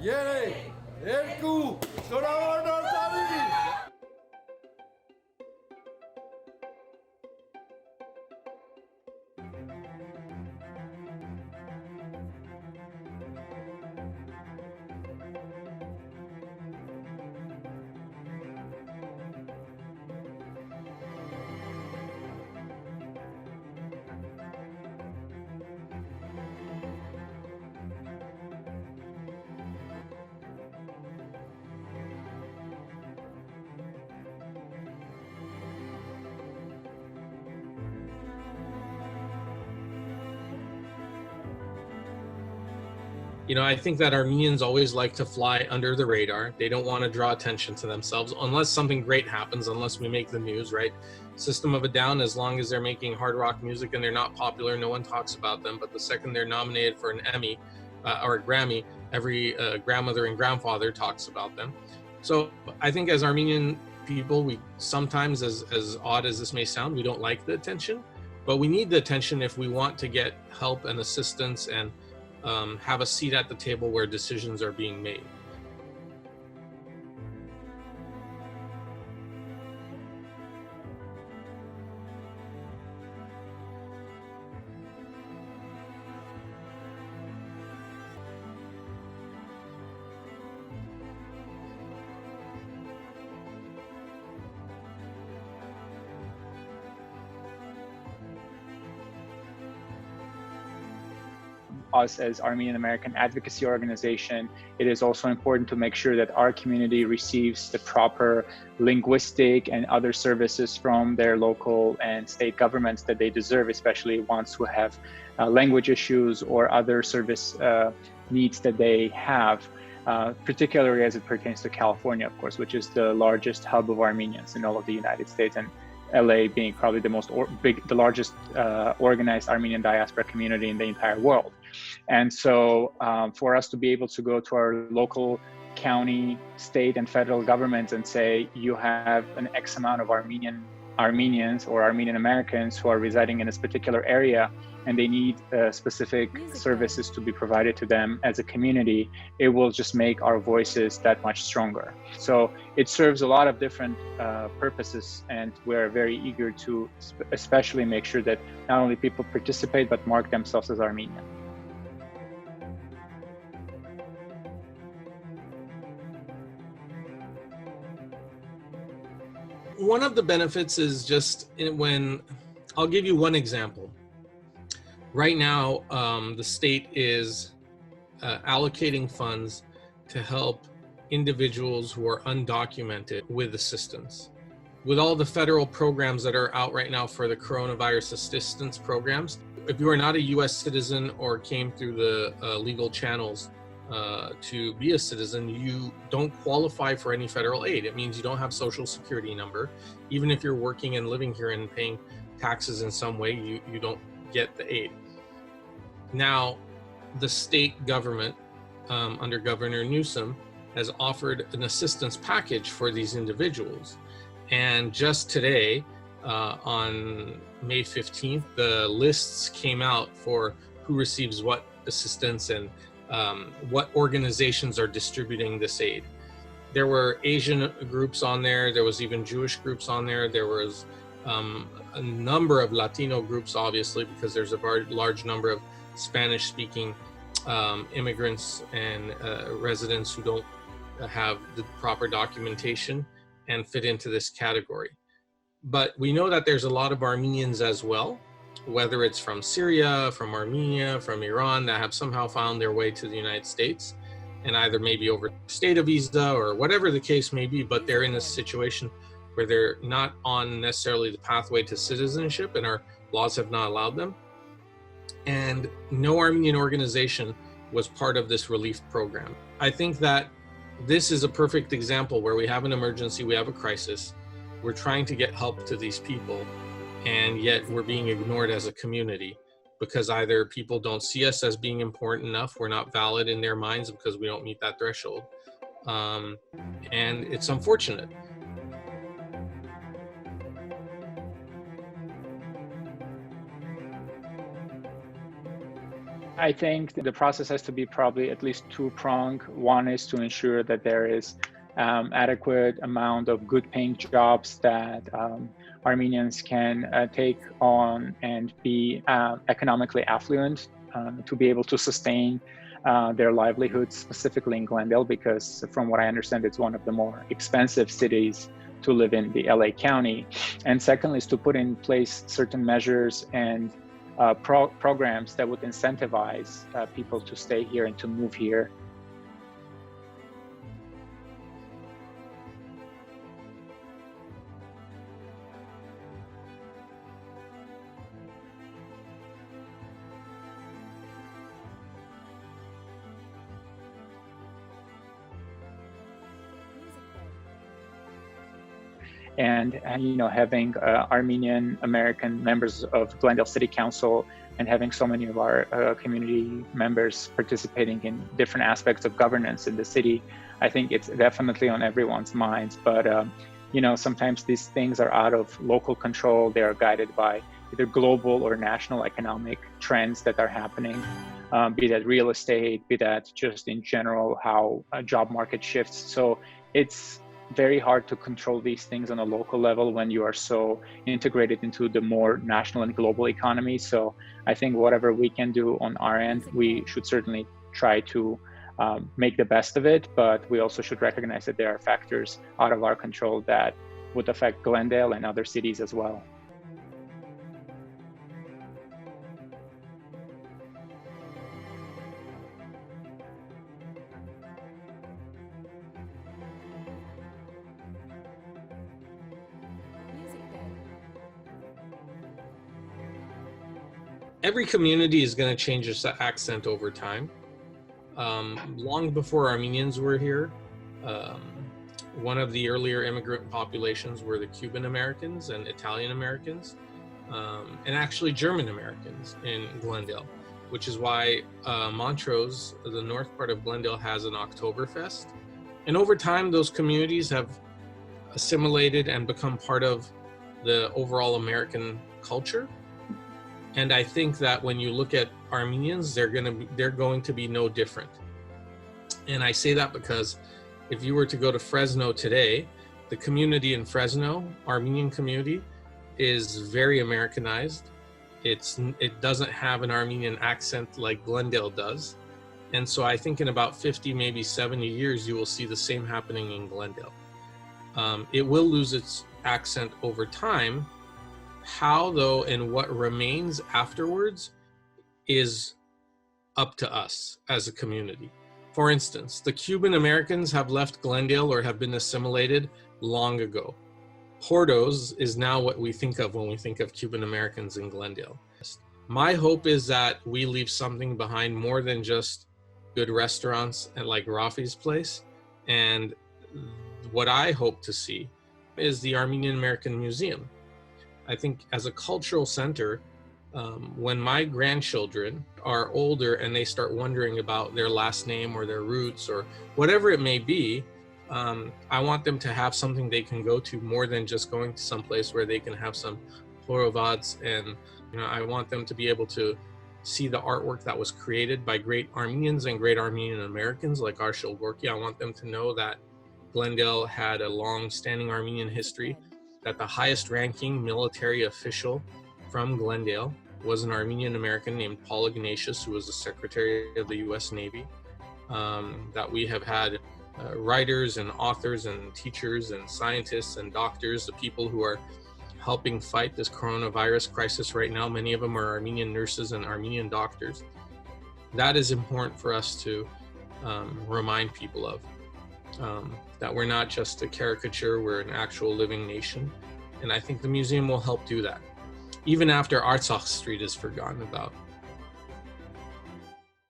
Երեք, երկու, շնորհավոր տարի։ You know, I think that Armenians always like to fly under the radar. They don't want to draw attention to themselves unless something great happens, unless we make the news, right? System of a Down, as long as they're making hard rock music and they're not popular, no one talks about them. But the second they're nominated for an Emmy or a Grammy, every grandmother and grandfather talks about them. So I think as Armenian people, we sometimes, as odd as this may sound, we don't like the attention, but we need the attention if we want to get help and assistance and have a seat at the table where decisions are being made. Us as Armenian-American advocacy organization, it is also important to make sure that our community receives the proper linguistic and other services from their local and state governments that they deserve, especially ones who have language issues or other service needs that they have, particularly as it pertains to California, of course, which is the largest hub of Armenians in all of the United States, and LA being probably the largest organized Armenian diaspora community in the entire world. And so for us to be able to go to our local county, state, and federal governments and say, you have an X amount of Armenians or Armenian Americans who are residing in this particular area, and they need specific services to be provided to them as a community, it will just make our voices that much stronger. So it serves a lot of different purposes, and we're very eager to especially make sure that not only people participate, but mark themselves as Armenian. One of the benefits is just when, I'll give you one example. Right now, the state is allocating funds to help individuals who are undocumented with assistance. With all the federal programs that are out right now for the coronavirus assistance programs, if you are not a US citizen or came through the legal channels to be a citizen, you don't qualify for any federal aid. It means you don't have social security number. Even if you're working and living here and paying taxes in some way, you don't get the aid. Now, the state government under Governor Newsom has offered an assistance package for these individuals. And just today, on May 15th, the lists came out for who receives what assistance and what organizations are distributing this aid. There were Asian groups on there. There was even Jewish groups on there. There was a number of Latino groups, obviously, because there's a large number of Spanish-speaking immigrants and residents who don't have the proper documentation and fit into this category. But we know that there's a lot of Armenians as well, whether it's from Syria, from Armenia, from Iran, that have somehow found their way to the United States and either maybe overstayed a visa or whatever the case may be, but they're in a situation where they're not on necessarily the pathway to citizenship and our laws have not allowed them. And no Armenian organization was part of this relief program. I think that this is a perfect example where we have an emergency, we have a crisis, we're trying to get help to these people, and yet we're being ignored as a community because either people don't see us as being important enough, we're not valid in their minds because we don't meet that threshold. And it's unfortunate. I think the process has to be probably at least two-pronged. One is to ensure that there is adequate amount of good-paying jobs that Armenians can take on and be economically affluent to be able to sustain their livelihoods, specifically in Glendale, because from what I understand, it's one of the more expensive cities to live in, the LA County. And secondly is to put in place certain measures and programs that would incentivize people to stay here and to move here. And you know, having Armenian-American members of Glendale City Council and having so many of our community members participating in different aspects of governance in the city, I think it's definitely on everyone's minds. But you know, sometimes these things are out of local control. They are guided by either global or national economic trends that are happening, be that real estate, be that just in general how a job market shifts. So it's very hard to control these things on a local level when you are so integrated into the more national and global economy. So I think whatever we can do on our end, we should certainly try to make the best of it, but we also should recognize that there are factors out of our control that would affect Glendale and other cities as well. Every community is going to change its accent over time. Long before Armenians were here, one of the earlier immigrant populations were the Cuban Americans and Italian Americans, and actually German Americans in Glendale, which is why Montrose, the north part of Glendale, has an Oktoberfest. And over time, those communities have assimilated and become part of the overall American culture. And I think that when you look at Armenians, they're going to be no different. And I say that because if you were to go to Fresno today, the community in Fresno, Armenian community, is very Americanized. It doesn't have an Armenian accent like Glendale does. And so I think in about 50, maybe 70 years, you will see the same happening in Glendale. It will lose its accent over time. How, though, and what remains afterwards is up to us as a community. For instance, the Cuban Americans have left Glendale or have been assimilated long ago. Portos is now what we think of when we think of Cuban Americans in Glendale. My hope is that we leave something behind more than just good restaurants and like Rafi's place. And what I hope to see is the Armenian-American Museum. I think as a cultural center, when my grandchildren are older and they start wondering about their last name or their roots or whatever it may be, I want them to have something they can go to more than just going to some place where they can have some horovats. And I want them to be able to see the artwork that was created by great Armenians and great Armenian Americans like Arshil Gorky. I want them to know that Glendale had a long-standing Armenian history, that the highest ranking military official from Glendale was an Armenian American named Paul Ignatius, who was the Secretary of the US Navy, that we have had writers and authors and teachers and scientists and doctors, the people who are helping fight this coronavirus crisis right now. Many of them are Armenian nurses and Armenian doctors. That is important for us to remind people of. That we're not just a caricature, we're an actual living nation. And I think the museum will help do that, even after Artsakh Street is forgotten about.